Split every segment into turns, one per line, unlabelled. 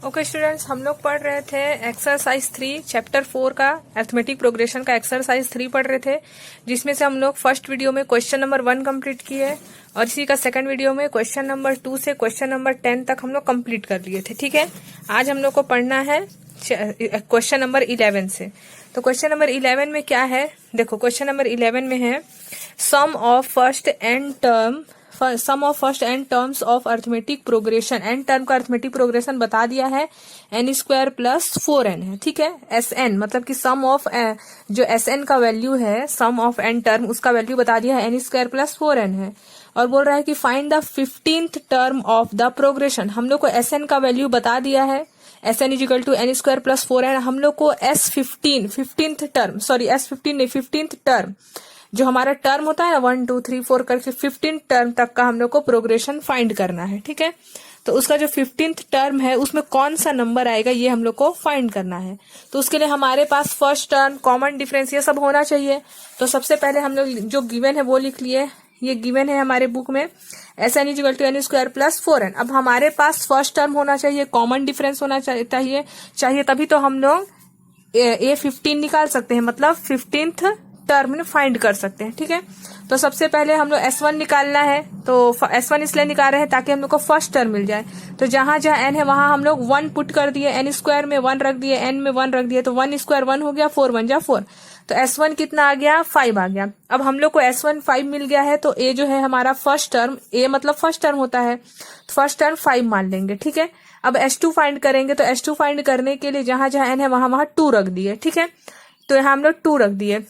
Okay students, हम लोग पढ़ रहे थे एक्सरसाइज 3 चैप्टर 4 का अरिथमेटिक प्रोग्रेशन का एक्सरसाइज 3 पढ़ रहे थे, जिसमें से हम लोग फर्स्ट वीडियो में क्वेश्चन नंबर 1 कंप्लीट किए और इसी का सेकंड वीडियो में क्वेश्चन नंबर 2 से क्वेश्चन नंबर 10 तक हम लोग कंप्लीट कर लिए थे। ठीक है, आज हम लोग को पढ़ना है क्वेश्चन नंबर 11 से। तो क्वेश्चन नंबर 11 में क्या है, देखो क्वेश्चन नंबर 11 में है sum of first n terms of arithmetic progression. N term का अरिथमेटिक प्रोग्रेशन बता दिया है, एन स्क्वायर प्लस 4n है। ठीक है, एस एन मतलब कि सम ऑफ जो एस एन का वैल्यू है, सम ऑफ एन टर्म उसका वैल्यू बता दिया है एन स्क्वायर प्लस 4n है। और बोल रहा है कि find the 15th term of the progression. हम लोग को एस एन का वैल्यू बता दिया है, S n equal to n square plus 4n। हम लोग को फिफ्टींथ टर्म जो हमारा टर्म होता है 1 2 3 4 करके 15 टर्म तक का हम लोग को प्रोग्रेशन फाइंड करना है। ठीक है, तो उसका जो 15th टर्म है उसमें कौन सा नंबर आएगा ये हम लोग को फाइंड करना है। तो उसके लिए हमारे पास फर्स्ट टर्म, कॉमन डिफरेंस ये सब होना चाहिए। तो सबसे पहले हम लोग जो गिवन है वो लिख लिए, ये गिवन है हमारे बुक में S n equal to n square plus 4n। अब हमारे पास फर्स्ट टर्म होना चाहिए, कॉमन डिफरेंस होना चाहिए तभी तो हम लोग ए 15 निकाल सकते हैं, मतलब 15th टर्म फाइंड कर सकते हैं। ठीक है, तो सबसे पहले हम लोग S1 निकालना है। तो S1 इसलिए निकाल रहे हैं ताकि हम लोग को फर्स्ट टर्म मिल जाए। तो जहां जहां n है वहां हम लोग 1 पुट कर दिए, n स्क्वायर में 1 रख दिए, n में 1 रख दिए, तो 1 स्क्वायर 1 हो गया, 4 1 जा 4। तो S1 कितना आ गया, 5 आ गया। अब हम लोग को S1 5 मिल गया है, तो A जो है हमारा फर्स्ट टर्म, A मतलब फर्स्ट टर्म होता है, तो फर्स्ट टर्म 5 मान लेंगे। ठीक है, अब S2 फाइंड करेंगे, तो S2 फाइंड करने के लिए जहां जहां n है वहां वहां 2 रख दिए। ठीक है, तो यहाँ हम लोग 2 रख दिए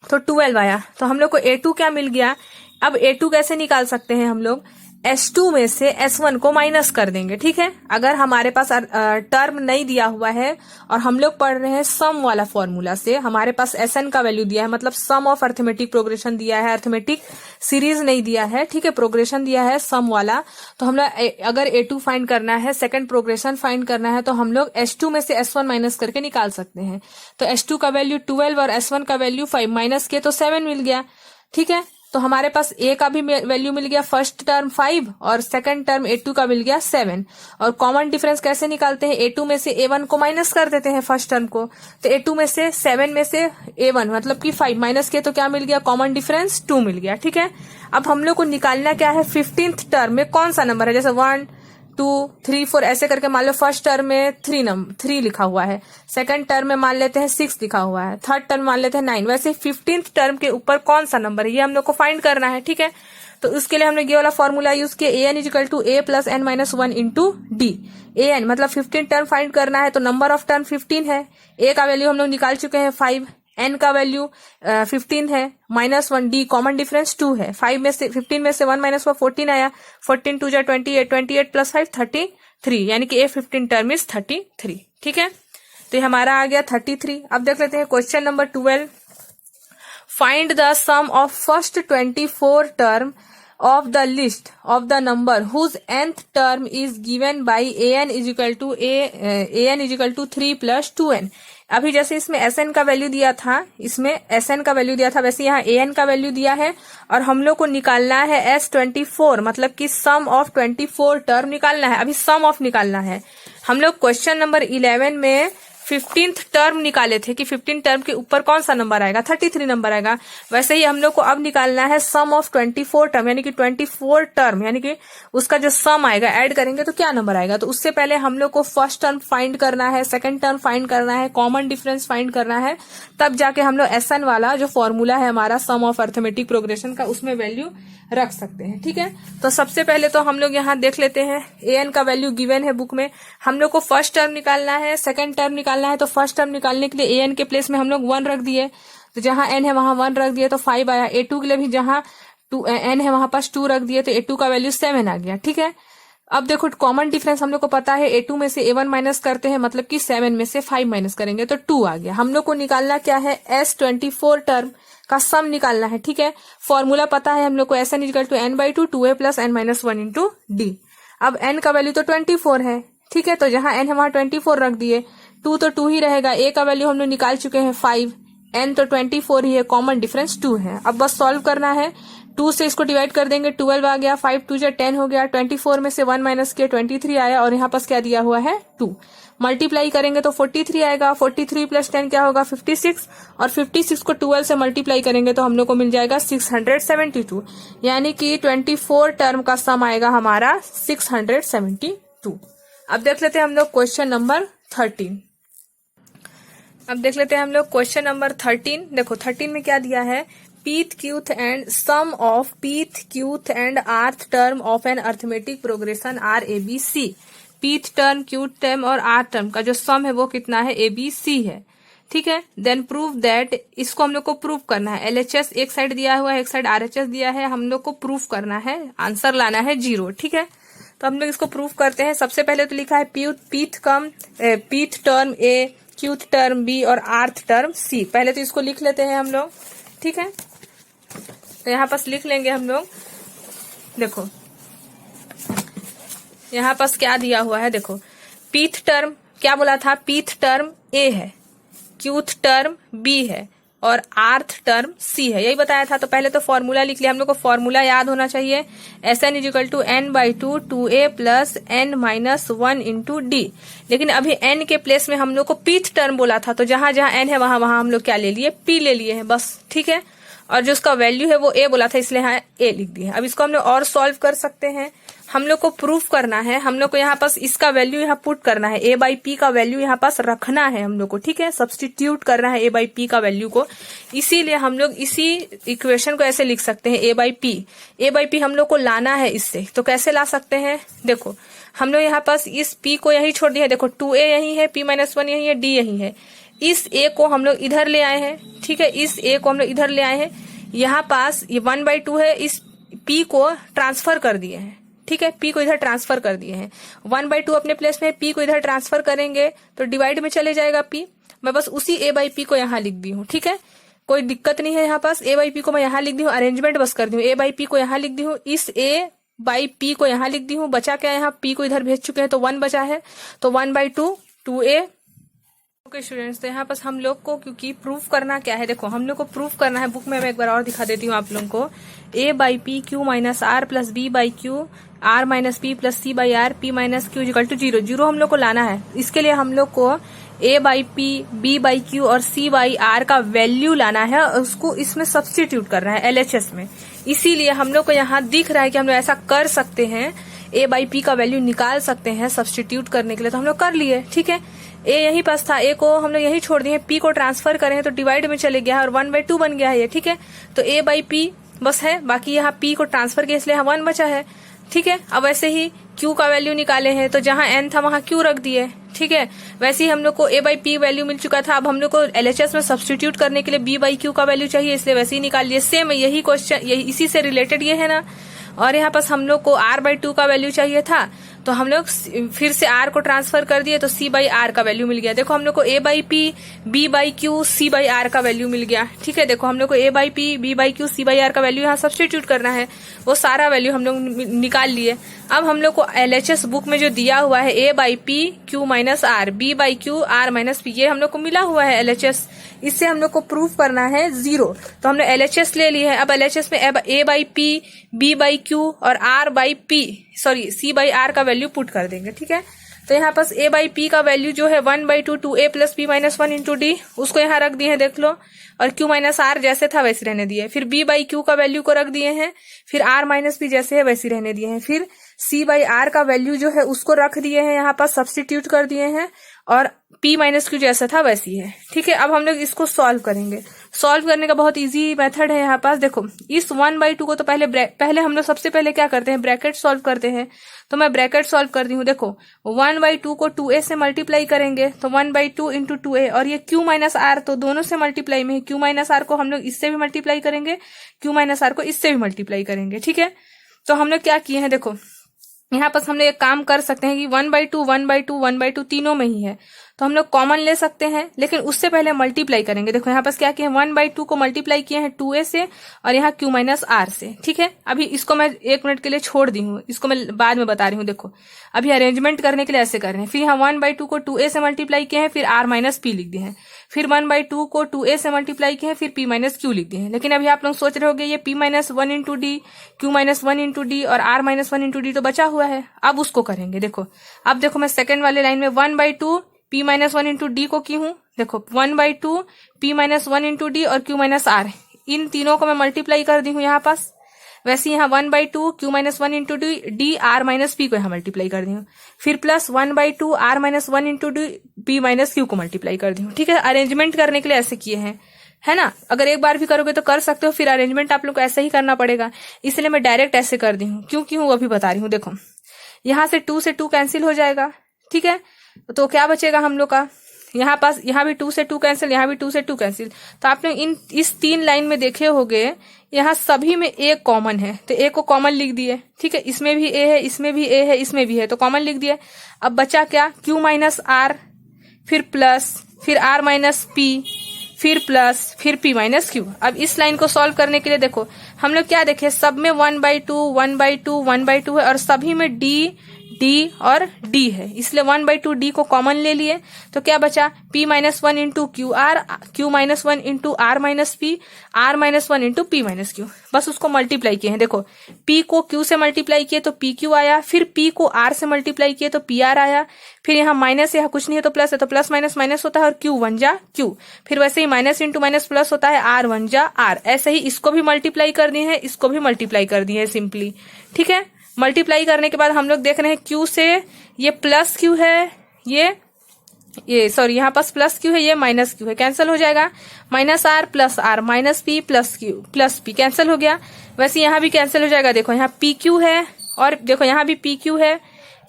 तो 12 आया। तो हम लोग को A2 क्या मिल गया। अब A2 कैसे निकाल सकते हैं, हम लोग S2 में से S1 को माइनस कर देंगे। ठीक है, अगर हमारे पास टर्म नहीं दिया हुआ है और हम लोग पढ़ रहे हैं सम वाला फॉर्मूला से, हमारे पास Sn का वैल्यू दिया है, मतलब सम ऑफ अरिथमेटिक प्रोग्रेशन दिया है, अरिथमेटिक सीरीज नहीं दिया है। ठीक है, प्रोग्रेशन दिया है सम वाला। तो हम लोग अगर A2 फाइंड करना है, सेकंड प्रोग्रेशन फाइंड करना है, तो हम लोग S2 में से S1 माइनस करके निकाल सकते हैं। तो S2 का वैल्यू 12 और S1 का वैल्यू 5 माइनस किए तो 7 मिल गया। ठीक है, तो हमारे पास A का भी वैल्यू मिल गया, फर्स्ट टर्म 5 और सेकंड टर्म A2 का मिल गया 7। और कॉमन डिफरेंस कैसे निकालते हैं, A2 में से A1 को माइनस कर देते हैं फर्स्ट टर्म को। तो A2 में से 7 में से A1 मतलब कि 5 माइनस किया तो क्या मिल गया, कॉमन डिफरेंस 2 मिल गया। ठीक है, अब हम लोग को निकालना क्या है, 15th टर्म में कौन सा नंबर है। जैसे 1 2 3 4 ऐसे करके मान लो फर्स्ट टर्म में 3 लिखा हुआ है, सेकंड टर्म में मान लेते हैं 6 लिखा हुआ है, थर्ड टर्म मान लेते हैं 9। वैसे 15th टर्म के ऊपर कौन सा नंबर है ये हम लोग को फाइंड करना है। ठीक है, तो उसके लिए हमने ये वाला फॉर्मूला यूज किया, an is equal to a plus n minus 1 into d. an मतलब 15 टर्म फाइंड करना है, तो नंबर ऑफ टर्म 15 है, a का वैल्यू हम लोग निकाल चुके हैं 5, n का वैल्यू 15 है, माइनस 1, डी कॉमन डिफरेंस 2 है। 5 में से 15 में से 1 माइनस 14 आया, 14 2 जा 28, 28 प्लस 5 33, यानी कि ए 15 टर्म इज 33। ठीक है, तो ये हमारा आ गया 33। अब देख लेते हैं question number 12। Find the sum of first 24 term of the list of the number whose nth term is given by an is equal to 3 plus 2n। अभी जैसे इसमें Sn का वैल्यू दिया था, वैसे यहाँ An का वैल्यू दिया है और हम लोग को निकालना है S24 मतलब कि सम ऑफ 24 टर्म निकालना है। अभी सम ऑफ निकालना है। हम लोग क्वेश्चन नंबर 11 में 15th टर्म निकाले थे कि 15 टर्म के ऊपर कौन सा नंबर आएगा, 33 नंबर आएगा। वैसे ही हम लोग को अब निकालना है सम ऑफ 24 टर्म, यानी कि 24 टर्म यानी कि उसका जो सम आएगा ऐड करेंगे तो क्या नंबर आएगा। तो उससे पहले हम लोग को फर्स्ट टर्म फाइंड करना है, सेकंड टर्म फाइंड करना है, कॉमन डिफरेंस फाइंड करना है, तब जाके हम लोग एसएन वाला जो फॉर्मूला है हमारा सम ऑफ अरिथमेटिक प्रोग्रेशन का उसमें वैल्यू रख सकते हैं। ठीक है, तो सबसे पहले तो हम लोग यहाँ देख लेते हैं, an का वैल्यू गिवन है बुक में, हम लोग को फर्स्ट टर्म निकालना है, सेकंड टर्म निकालना है। तो फर्स्ट टर्म निकालने के लिए an के प्लेस में हम लोग 1 रख दिए, तो जहां n है वहां 1 रख दिए तो 5 आया। A2 के लिए भी जहां n है वहां पास 2 रख दिए तो A2 का वैल्यू 7 आ गया। ठीक है, अब देखो कॉमन डिफरेंस हम लोग को पता है, A2 में से A1 माइनस करते हैं मतलब कि 7 में से 5 माइनस करेंगे तो 2 आ गया। हम लोग को निकालना क्या है, S24 टर्म का सम निकालना है। ठीक है, फॉर्मूला पता है हम लोग को, Sn is equal to n/2 2a plus n minus 1 into d. अब n का वैल्यू तो 24 है। ठीक है, तो जहां n है वहां 24 रख दिए, 2 तो 2 ही रहेगा, a का वैल्यू हम लोग निकाल चुके हैं 5, n तो 24 ही है, कॉमन डिफरेंस 2 है। अब बस सॉल्व करना है, 2 से इसको डिवाइड कर देंगे, 12 आ गया, 5 2 जा 10 हो गया, 24 में से 1 माइनस किया 23 आया, और यहाँ पास क्या दिया हुआ है 2। मल्टीप्लाई करेंगे तो 43 आएगा, 43 प्लस 10 क्या होगा 56, और 56 को 12 से मल्टीप्लाई करेंगे तो हम लोग को मिल जाएगा 672, यानी कि 24 टर्म का सम आएगा हमारा 672। अब देख लेते हैं हम लोग क्वेश्चन नंबर 13। अब देख लेते हैं हम लोग क्वेश्चन नंबर 13। देखो 13 में क्या दिया है, pth qth and sum of pth qth and rth term of an arithmetic progression are abc। pth term qth term और rth टर्म का जो सम है वो कितना है, abc है, ठीक है। देन प्रूव दैट, इसको हम लोग को प्रूव करना है। LHS एक साइड दिया हुआ है, एक साइड RHS दिया है, हम लोग को प्रूव करना है, आंसर लाना है 0, ठीक है। तो हम लोग इसको प्रूव करते हैं। सबसे पहले तो लिखा है pth term a, qth term b और rth टर्म c। पहले तो इसको लिख लेते हैं हम लोग, ठीक है। तो यहाँ पास लिख लेंगे हम लोग। देखो यहाँ पास क्या दिया हुआ है, देखो pth टर्म क्या बोला था, pth टर्म a है, qth टर्म b है और rth टर्म c है, यही बताया था। तो पहले तो फॉर्मूला लिख लिया, हम लोग को फॉर्मूला याद होना चाहिए, Sn = n/2 2a plus n minus 1 into D. लेकिन अभी n के प्लेस में हम लोग को pth टर्म बोला था, तो जहां जहां n है वहां वहां हम लोग क्या ले लिए, p ले लिए हैं बस, ठीक है। और जो उसका वैल्यू है वो a बोला था, इसलिए यहाँ a लिख दिए। अब इसको हम लोग और सॉल्व कर सकते हैं। हम लोग को प्रूफ करना है, हम लोग को यहाँ पास इसका वैल्यू यहाँ पुट करना है, a/p का वैल्यू यहाँ पास रखना है हम लोग को, ठीक है। सब्स्टिट्यूट करना है a/p का वैल्यू को, इसीलिए हम लोग इसी इक्वेशन को ऐसे लिख सकते हैं a/p हम लोग को लाना है इससे। तो कैसे ला सकते हैं, देखो हम लोग यहाँ पास इस p को यही छोड़ दिया, देखो 2a यही है, p-1 यही है, d यही है। इस a को हम लोग इधर ले आए हैं, ठीक है, इस a को हम लोग इधर ले आए हैं। यहाँ पास ये 1/2 है, इस p को ट्रांसफर कर दिए हैं, ठीक है, p को इधर ट्रांसफर कर दिए हैं। 1/2 अपने प्लेस में, p को इधर ट्रांसफर करेंगे तो डिवाइड में चले जाएगा p। मैं बस उसी a/p को यहाँ लिख दी हूँ, ठीक है, कोई दिक्कत नहीं है। यहाँ पास a/p को मैं यहाँ लिख दी हूँ, अरेंजमेंट बस कर दी हूँ, a/p को यहाँ लिख दी हूँ, इस a/p को यहाँ लिख दी हूँ। बचा क्या, यहाँ p को इधर भेज चुके हैं तो 1 बचा है, तो 1/2 2a। ओके स्टूडेंट्स, तो यहाँ पास हम लोग को क्योंकि प्रूफ करना क्या है, देखो हम लोग को प्रूफ करना है, बुक में मैं एक बार और दिखा देती हूँ आप लोगों को, a/p q minus r plus b/q r minus p plus c/r p minus q equal to 0। 0 हम लोग को लाना है, इसके लिए हम लोग को a/p b/q और c/r का वैल्यू लाना है और उसको इसमें सब्स्टिट्यूट करना है LHS में। इसीलिए हम लोग को यहाँ दिख रहा है कि हम लोग ऐसा कर सकते हैं, a/p का वैल्यू निकाल सकते हैं सब्स्टिट्यूट करने के लिए, तो हम लोग कर लिए, ठीक है। a यही पास था, a को हम लोग यही छोड़ दिए, p को ट्रांसफर करें तो डिवाइड में चले गया और 1/2 बन गया है ये, ठीक है। तो a/p बस है, बाकी यहाँ p को ट्रांसफर किया इसलिए यहाँ 1 बचा है, ठीक है। अब वैसे ही q का वैल्यू निकाले हैं तो जहां n था वहां q रख दिए, ठीक है। वैसे ही हम लोग को a/p वैल्यू मिल चुका था, अब हम लोग को LHS में सब्स्टिट्यूट करने के लिए b/q का वैल्यू चाहिए, इसलिए वैसे ही निकाल लिए। सेम यही क्वेश्चन, यही इसी से रिलेटेड ये है ना। और यहाँ पास हम लोग को r/2 का वैल्यू चाहिए था, तो हम लोग फिर से r को ट्रांसफर कर दिए तो c/r का वैल्यू मिल गया। देखो हम लोग को a/p b/q c/r का वैल्यू मिल गया, ठीक है। देखो हम लोग को a/p b/q c/r का वैल्यू यहाँ सब्स्टिट्यूट करना है, वो सारा वैल्यू हम लोग निकाल लिए। अब हम लोग को LHS बुक में जो दिया हुआ है a/p q minus r b/q r minus p, ये हम लोग को मिला हुआ है LHS, इससे हम लोग को प्रूफ करना है 0। तो हमने LHS ले लिए है। अब LHS में a/p b/q और c/r का वैल्यू पुट कर देंगे, ठीक है। तो यहाँ पास a/p का वैल्यू जो है 1/2 2a plus p-1 into D, उसको यहाँ रख दिए हैं, देख लो। और q-r जैसे था वैसे रहने दिए। फिर b/q का वैल्यू को रख दिए हैं, फिर r-p जैसे है वैसे रहने दिए हैं। फिर c/r का वैल्यू जो है उसको रख दिए हैं, यहाँ पास सब्स्टिट्यूट कर दिए हैं, और p-q जैसा था वैसी है, ठीक है। अब हम लोग इसको सॉल्व करेंगे। सॉल्व करने का बहुत इजी मेथड है यहाँ पास। देखो इस 1/2 को तो पहले हम लोग सबसे पहले क्या करते हैं, ब्रैकेट सॉल्व करते हैं। तो मैं ब्रैकेट सॉल्व कर दी हूँ। देखो 1/2 को 2a से मल्टीप्लाई करेंगे तो 1/2 इंटू 2a, और ये q-r तो दोनों से मल्टीप्लाई में है, q-r को हम लोग इससे भी मल्टीप्लाई करेंगे, q-r को इससे भी मल्टीप्लाई करेंगे, ठीक है। तो हम लोग क्या किए हैं, देखो यहाँ पास हम लोग एक काम कर सकते हैं कि 1/2 1/2 1/2 तीनों में ही है, तो हम लोग कॉमन ले सकते हैं, लेकिन उससे पहले मल्टीप्लाई करेंगे। देखो यहाँ पास क्या किया है, 1/2 को मल्टीप्लाई किए हैं 2a से और यहाँ q माइनस आर से। ठीक है, अभी इसको मैं 1 मिनट के लिए छोड़ दी हूँ, इसको मैं बाद में बता रही हूँ। देखो अभी अरेंजमेंट करने के लिए ऐसे कर रहे हैं। फिर यहाँ 1/2 को 2a से मल्टीप्लाई किए हैं, फिर r माइनस p लिख दिए हैं। फिर 1/2 को 2a से मल्टीप्लाई किए हैं, फिर p माइनस q लिख दिए हैं। लेकिन अभी आप लोग सोच रहे होगे ये p minus 1 into D, q minus 1 into D और r माइनस 1 इंटू डी तो बचा हुआ है। अब उसको करेंगे। देखो अब देखो मैं सेकंड वाले लाइन में 1/2 p माइनस 1 इंटू डी को की हूँ। देखो 1/2 p माइनस 1 इंटू डी और q माइनस आर, इन तीनों को मैं मल्टीप्लाई कर दी हूँ यहाँ पास। वैसे यहाँ 1/2 q minus 1 into D r minus p को यहाँ मल्टीप्लाई कर दी हूँ। फिर plus 1/2 r minus 1 into D p minus q को मल्टीप्लाई कर दी हूँ। ठीक है, अरेंजमेंट करने के लिए ऐसे किए हैं, है ना। अगर एक बार भी करोगे तो कर सकते हो, फिर अरेंजमेंट आप लोग को ऐसे ही करना पड़ेगा, इसलिए मैं डायरेक्ट ऐसे कर दी हूँ। क्यों वो भी बता रही हूँ। देखो यहाँ से 2 से 2 कैंसिल हो जाएगा। ठीक है, तो क्या बचेगा हम लोग का, यहाँ पास यहाँ भी 2 से 2 कैंसिल, यहाँ भी 2 से 2 कैंसिल। तो आपने इस 3 लाइन में देखे होगे यहाँ सभी में a कॉमन है, तो a को कॉमन लिख दिए। ठीक है, इसमें भी a है, इसमें भी a है, इसमें भी है, तो कॉमन लिख दिए। अब बचा क्या, q माइनस आर, फिर प्लस, फिर r माइनस p, फिर प्लस, फिर p माइनस q। अब इस लाइन को सॉल्व करने के लिए देखो हम लोग क्या देखे, सब में 1/2 1/2 1/2 है और सभी में d और d है, इसलिए 1/2 d को कॉमन ले लिए। तो क्या बचा, p minus 1 into Q R, q minus 1 into r minus p, r minus 1 into p minus q। बस उसको मल्टीप्लाई किए हैं। देखो p को q से मल्टीप्लाई किए तो pq आया, फिर p को r से मल्टीप्लाई किए तो pr आया। फिर यहाँ माइनस, यहाँ कुछ नहीं है तो प्लस है, तो प्लस माइनस माइनस होता है और q 1 जा q। फिर वैसे ही माइनस इंटू माइनस प्लस होता है, r 1 जा r। ऐसे ही इसको भी मल्टीप्लाई कर दिए हैं, इसको भी मल्टीप्लाई कर दिए हैं सिंपली। ठीक है, मल्टीप्लाई करने के बाद हम लोग देख रहे हैं q से ये प्लस q है, ये सॉरी यहाँ पास प्लस q है, ये माइनस q है, कैंसिल हो जाएगा। Minus r plus r minus p plus q plus p cancel हो गया। वैसे यहाँ भी कैंसिल हो जाएगा। देखो यहाँ पी क्यू है और देखो यहाँ भी पी क्यू है,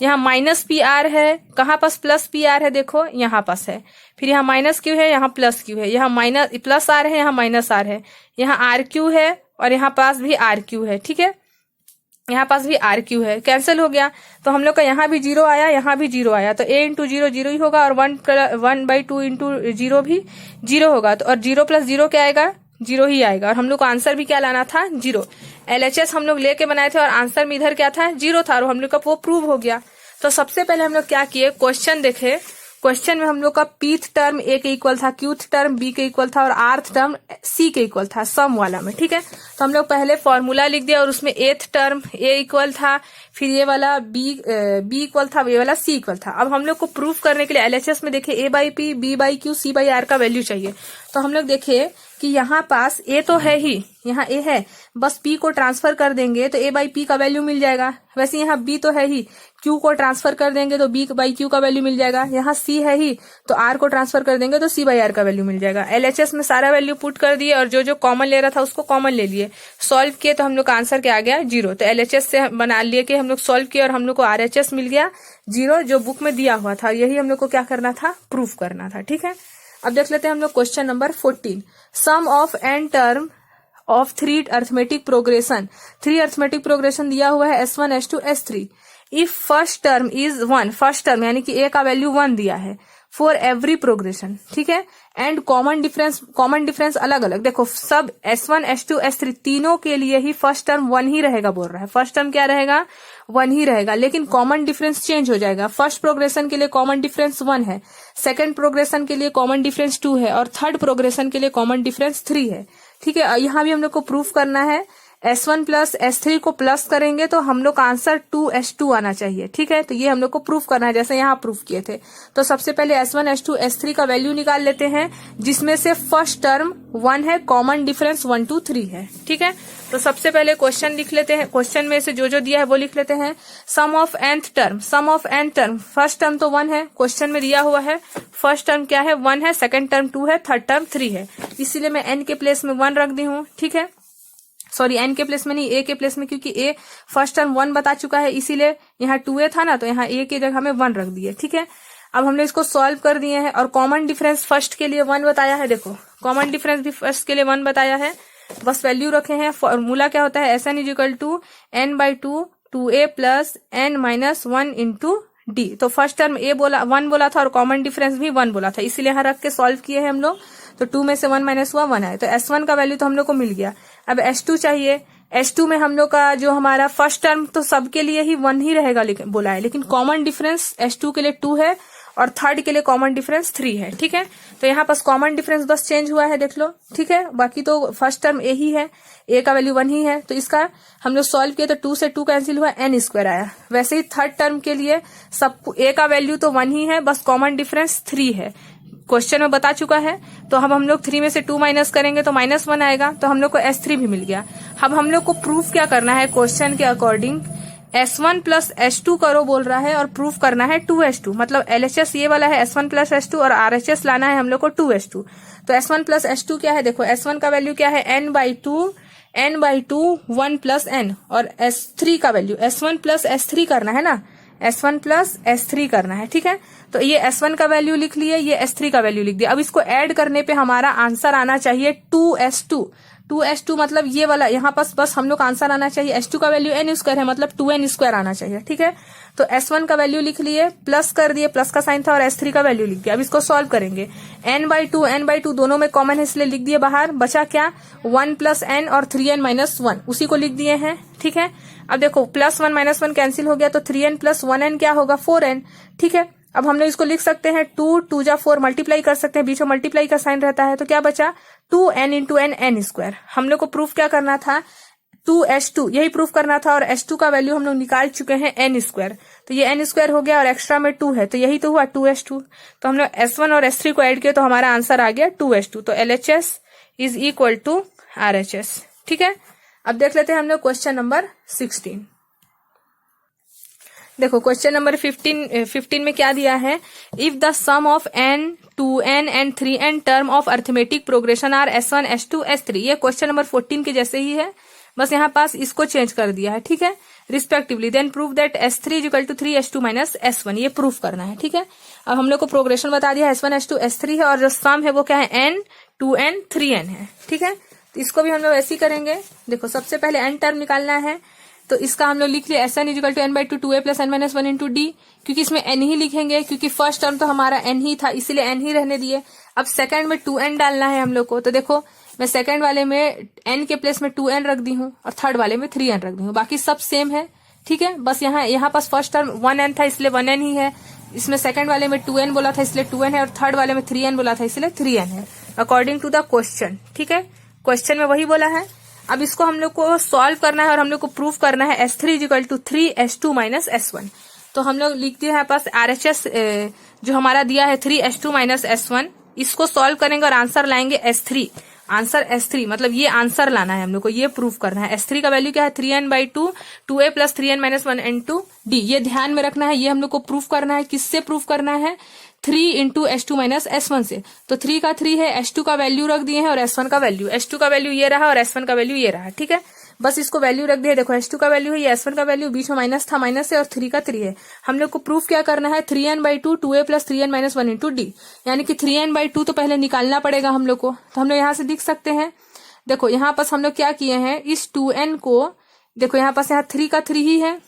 यहाँ माइनस पी आर है, कहाँ पास प्लस पी आर है, देखो यहाँ पास है। फिर यहाँ माइनस क्यू है, यहाँ प्लस क्यू है, यहाँ माइनस प्लस आर है, यहाँ माइनस आर है, यहाँ आर क्यू है और यहाँ पास भी आर क्यू है। ठीक है, यहाँ पास भी आर क्यू है, कैंसिल हो गया। तो हम लोग का यहाँ भी 0 आया, यहाँ भी 0 आया, तो a इंटू 0 0 ही होगा और 1/2 इंटू 0 भी 0 होगा। तो और 0 प्लस 0 क्या आएगा, 0 ही आएगा। और हम लोग को आंसर भी क्या लाना था, 0। LHS हम लोग लेके बनाए थे और आंसर में इधर क्या था, 0 था, और हम लोग का वो प्रूव हो गया। तो सबसे पहले हम लोग क्या किए, क्वेश्चन देखे। क्वेश्चन में हम लोग का पीथ टर्म a के इक्वल था, क्यूथ टर्म b के इक्वल था और आर्थ टर्म c के इक्वल था, सम वाला में। ठीक है, तो हम लोग पहले फॉर्मूला लिख दिया और उसमें एथ टर्म a इक्वल था, फिर ये वाला b इक्वल था, ये वाला c इक्वल था। अब हम लोग को प्रूफ करने के लिए LHS में देखे a/p b/q c/r का वैल्यू चाहिए। तो हम लोग देखे कि यहाँ पास a तो है ही, यहाँ a है, बस p को ट्रांसफर कर देंगे तो a/p का वैल्यू मिल जाएगा। वैसे यहाँ b तो है ही, q को ट्रांसफर कर देंगे तो b/q का वैल्यू मिल जाएगा। यहाँ c है ही तो r को ट्रांसफर कर देंगे तो c/r का वैल्यू मिल जाएगा। LHS में सारा वैल्यू पुट कर दिए और जो जो कॉमन ले रहा था उसको कॉमन ले लिए, सॉल्व किए तो हम लोग का आंसर क्या आ गया, 0। तो LHS से बना लिए कि हम लोग सॉल्व किए और हम लोग को RHS मिल गया 0, जो बुक में दिया हुआ था। यही हम लोग को क्या करना था, प्रूफ करना था। ठीक है, अब देख लेते हैं हम लोग question number 14। Sum of an term of 3 arithmetic progression, 3 arithmetic progression दिया हुआ है S1 S2 S3। If first term is 1, first term यानी कि a का वैल्यू 1 दिया है फॉर एवरी प्रोग्रेशन। ठीक है, एंड कॉमन डिफरेंस अलग अलग। देखो सब S1 S2 S3 तीनों के लिए ही फर्स्ट टर्म 1 ही रहेगा बोल रहा है। फर्स्ट टर्म क्या रहेगा, 1 ही रहेगा, लेकिन कॉमन डिफरेंस चेंज हो जाएगा। फर्स्ट प्रोग्रेशन के लिए कॉमन डिफरेंस 1 है, सेकंड प्रोग्रेशन के लिए कॉमन डिफरेंस 2 है और थर्ड प्रोग्रेशन के लिए कॉमन डिफरेंस 3 है। ठीक है, यहाँ भी हम लोग को प्रूफ करना है। S1 प्लस S3 को प्लस करेंगे तो हम लोग का आंसर 2S2 आना चाहिए। ठीक है, तो ये हम लोग को प्रूफ करना है, जैसे यहाँ प्रूफ किए थे। तो सबसे पहले S1 S2 S3 का वैल्यू निकाल लेते हैं, जिसमें से फर्स्ट टर्म 1 है, कॉमन डिफरेंस 1 2 3 है। ठीक है, तो सबसे पहले क्वेश्चन लिख लेते हैं, क्वेश्चन में से जो जो दिया है वो लिख लेते हैं। Sum of nth term, sum of n term, first term तो 1 है, क्वेश्चन में दिया हुआ है। फर्स्ट टर्म क्या है, 1 है, सेकंड टर्म 2 है, थर्ड टर्म 3 है, इसीलिए मैं n के प्लेस में 1 रख दी हूँ। ठीक है, सॉरी n के प्लेस में नहीं, a के प्लेस में, क्योंकि a फर्स्ट टर्म 1 बता चुका है, इसीलिए यहाँ 2a था ना, तो यहाँ a की जगह में 1 रख दिए। ठीक है, अब हमने इसको सॉल्व कर दिए हैं और कॉमन डिफरेंस फर्स्ट के लिए 1 बताया है। देखो कॉमन डिफरेंस भी फर्स्ट के लिए 1 बताया है, बस वैल्यू रखे हैं। फॉर्मूला क्या होता है, SN = n/2 2a plus n - 1 into D. तो फर्स्ट टर्म ए बोला 1 बोला था और कॉमन डिफरेंस भी 1 बोला था, इसीलिए यहाँ रख के सॉल्व किए हैं हम लोग। तो 2 में से 1 माइनस हुआ 1 आया, तो S1 का वैल्यू तो हम लोग को मिल गया। अब S2 चाहिए। S2 में हम लोग का जो हमारा फर्स्ट टर्म तो सबके लिए ही 1 ही रहेगा बोला है, लेकिन कॉमन डिफरेंस S2 के लिए 2 है और थर्ड के लिए कॉमन डिफरेंस 3 है। ठीक है, तो यहाँ पास कॉमन डिफरेंस बस चेंज हुआ है, देख लो। ठीक है, बाकी तो फर्स्ट टर्म ए ही है, ए का वैल्यू 1 ही है, तो इसका हम लोग सॉल्व किए तो 2 से 2 कैंसिल हुआ, n स्क्वायर आया। वैसे ही थर्ड टर्म के लिए सब ए का वैल्यू तो 1 ही है, बस कॉमन डिफरेंस 3 है, क्वेश्चन में बता चुका है। तो अब हम लोग 3 में से 2 माइनस करेंगे तो -1 आएगा, तो हम लोग को S3 भी मिल गया। अब हम लोग को प्रूफ क्या करना है, क्वेश्चन के अकॉर्डिंग S1 प्लस S2 करो बोल रहा है और प्रूफ करना है 2S2, मतलब LHS ये वाला है S1 प्लस S2 और RHS लाना है हम लोग को 2S2। तो S1 प्लस S2 क्या है, देखो S1 का वैल्यू क्या है n/2 1 प्लस n, और S3 का वैल्यू S1 प्लस S3 करना है ना, S1 प्लस S3 करना है। ठीक है, तो ये S1 का वैल्यू लिख लिए, ये S3 का वैल्यू लिख दिया। अब इसको ऐड करने पे हमारा आंसर आना चाहिए 2S2 मतलब ये वाला, यहाँ पास बस हम लोग आंसर आना चाहिए S2 का वैल्यू n स्क्वायर है, मतलब 2n स्क्वायर आना चाहिए। ठीक है, तो S1 का वैल्यू लिख लिए, प्लस कर दिए, प्लस का साइन था, और S3 का वैल्यू लिख दिया। अब इसको सॉल्व करेंगे, n/2 दोनों में कॉमन है इसलिए लिख दिए बाहर, बचा क्या 1 प्लस n और 3n माइनस 1, उसी को लिख दिए हैं। ठीक है, अब देखो +1 -1 कैंसिल हो गया, तो 3n प्लस 1n क्या होगा 4n। ठीक है, अब हम लोग इसको लिख सकते हैं 2 जा 4 मल्टीप्लाई कर सकते हैं, बीच में मल्टीप्लाई का साइन रहता है, तो क्या बचा 2n इंटू n स्क्वायर। हम लोग को प्रूफ क्या करना था 2S2, यही प्रूफ करना था, और S2 का वैल्यू हम लोग निकाल चुके हैं n स्क्वायर, तो ये n स्क्वायर हो गया और एक्स्ट्रा में 2 है, तो यही तो हुआ 2S2। तो हम लोग S1 और S3 को ऐड किए तो हमारा आंसर आ गया 2S2। तो LHS is equal to RHS। ठीक है, अब देख लेते हैं हम लोग क्वेश्चन नंबर 16। देखो क्वेश्चन नंबर 15 में क्या दिया है, if the sum of n 2n and 3n term of arithmetic progression are S1 S2 S3। ये क्वेश्चन नंबर 14 के जैसे ही है, बस यहाँ पास इसको चेंज कर दिया है। ठीक है, respectively then prove that S3 is equal to 3S2 minus S1, ये प्रूफ करना है। ठीक है, अब हम लोग को प्रोग्रेशन बता दिया S1 S2 S3 है, और जो सम है वो क्या है n 2n 3n है। ठीक है, तो इसको भी हम लोग ऐसे ही करेंगे। देखो सबसे पहले n टर्म निकालना है, तो इसका हम लोग लिख लिया SN is equal to n/2 2a plus n minus 1 into d, क्योंकि इसमें n ही लिखेंगे, क्योंकि फर्स्ट टर्म तो हमारा n ही था, इसीलिए n ही रहने दिए। अब सेकंड में 2n डालना है हम लोग को, तो देखो मैं सेकंड वाले में n के प्लेस में 2n रख दी हूँ और थर्ड वाले में 3n रख दी हूँ, बाकी सब सेम है। ठीक है, बस यहाँ पास फर्स्ट टर्म 1n था इसलिए 1n ही है, इसमें सेकंड वाले में 2n बोला था इसलिए 2n है, और थर्ड वाले में 3n बोला था इसलिए 3n है, अकॉर्डिंग टू द क्वेश्चन। ठीक है, क्वेश्चन में वही बोला है। अब इसको हम लोग को सॉल्व करना है और हम लोग को प्रूफ करना है S3 is equal to 3S2 minus S1। तो हम लोग लिख दिए हैं पास RHS जो हमारा दिया है 3S2 माइनस S1, इसको सॉल्व करेंगे और आंसर लाएंगे S3। आंसर S3 मतलब ये आंसर लाना है हम लोग को, ये प्रूफ करना है। S3 का वैल्यू क्या है 3n/2 2a plus 3n minus 1 into D, ये ध्यान में रखना है, ये हम लोग को प्रूफ करना है। किससे प्रूफ करना है 3 इंटू S2 माइनस S1 से। तो 3 का 3 है, S2 का वैल्यू रख दिए हैं और S1 का वैल्यू, S2 का वैल्यू ये रहा और S1 का वैल्यू ये रहा। ठीक है, बस इसको वैल्यू रख दिया। देखो S2 का वैल्यू है, ये S1 का वैल्यू, बीच में माइनस था माइनस है, और 3 का 3 है। हम लोग को प्रूफ क्या करना है 3n/2 2a plus 3n minus 1 into D, यानी कि 3n/2 तो पहले निकालना पड़ेगा हम लोग को। तो हम लोग यहाँ से देख सकते हैं, देखो यहाँ पास हम लोग क्या किए हैं, इस 2n को देखो यहाँ पास यहाँ 3 का 3 ही है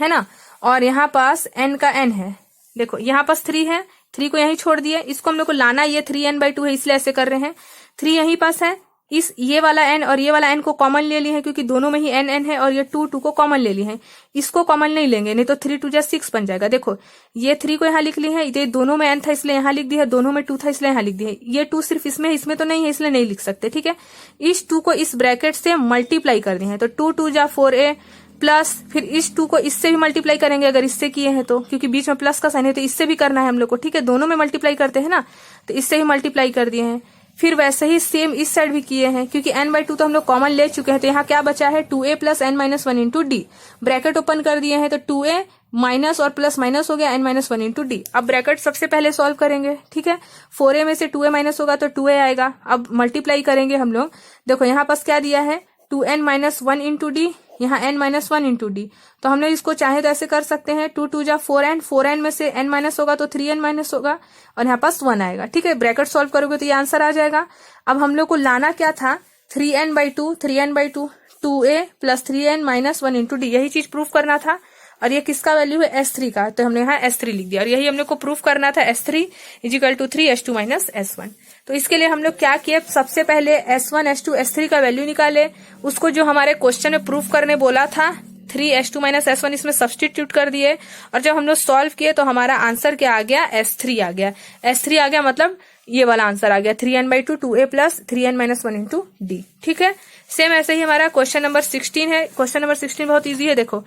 ना, और यहाँ पास n का n है। देखो यहाँ पास 3 है, 3 को यहीं छोड़ दिए, इसको हम लोग को लाना, ये 3n/2 है इसलिए ऐसे कर रहे हैं। 3 यहीं पास है, इस ये वाला n और ये वाला n को कॉमन ले लिए हैं, क्योंकि दोनों में ही n है, और ये 2 को कॉमन ले लिए हैं। इसको कॉमन नहीं लेंगे, नहीं तो 3 2 जा 6 बन जाएगा। देखो ये 3 को यहाँ लिख ली है, ये दोनों में n था इसलिए यहाँ लिख दी है, दोनों में 2 था इसलिए यहाँ लिख दी है। ये 2 सिर्फ इसमें तो नहीं है इसलिए नहीं लिख सकते। ठीक है, इस 2 को इस ब्रैकेट से मल्टीप्लाई कर दी है, तो 2 2 जा 4a प्लस, फिर इस 2 को इससे भी मल्टीप्लाई करेंगे अगर इससे किए हैं तो, क्योंकि बीच में प्लस का साइन है, तो इससे भी करना है हम लोग को। ठीक है, दोनों में मल्टीप्लाई करते हैं ना, तो इससे ही मल्टीप्लाई कर दिए हैं। फिर वैसे ही सेम इस साइड भी किए हैं, क्योंकि n/2 तो हम लोग कॉमन ले चुके हैं, तो यहाँ क्या बचा है 2a plus n minus 1 into D. Bracket open कर दिए हैं, तो 2a माइनस और प्लस माइनस हो गया n माइनस 1 इंटू डी। अब ब्रैकेट सबसे पहले सॉल्व करेंगे। ठीक है, 4a में से 2a माइनस होगा तो 2a आएगा। अब मल्टीप्लाई करेंगे हम लोग, देखो यहाँ पास क्या दिया है 2n माइनस 1 इंटू डी, यहाँ n माइनस 1 इंटू डी। तो हम लोग इसको चाहे तो ऐसे कर सकते हैं, 2 2 जा 4n, 4n में से n माइनस होगा तो 3n माइनस होगा, और यहाँ पास 1 आएगा। ठीक है, ब्रैकेट सॉल्व करोगे तो ये आंसर आ जाएगा। अब हम लोग को लाना क्या था 3n/2 2a plus 3n minus 1 into D, यही चीज प्रूफ करना था। और ये किसका वैल्यू है, S3 का, तो हमने यहाँ S3 लिख दिया। और यही हम लोग को प्रूफ करना था, S3 is equal to 3 S2 minus S1। तो इसके लिए हम लोग क्या किए, सबसे पहले S1 S2 S3 का वैल्यू निकाले, उसको जो हमारे क्वेश्चन में प्रूफ करने बोला था 3 S2 माइनस S1 इसमें सब्सटीट्यूट कर दिए। और जब हम लोग सॉल्व किए तो हमारा आंसर क्या आ गया, S3 आ गया। S3 आ गया मतलब ये वाला आंसर आ गया 3n/2 2a plus 3n minus 1 into D. ठीक है, सेम ऐसे ही हमारा क्वेश्चन नंबर 16 है। क्वेश्चन नंबर 16 बहुत इजी है, देखो,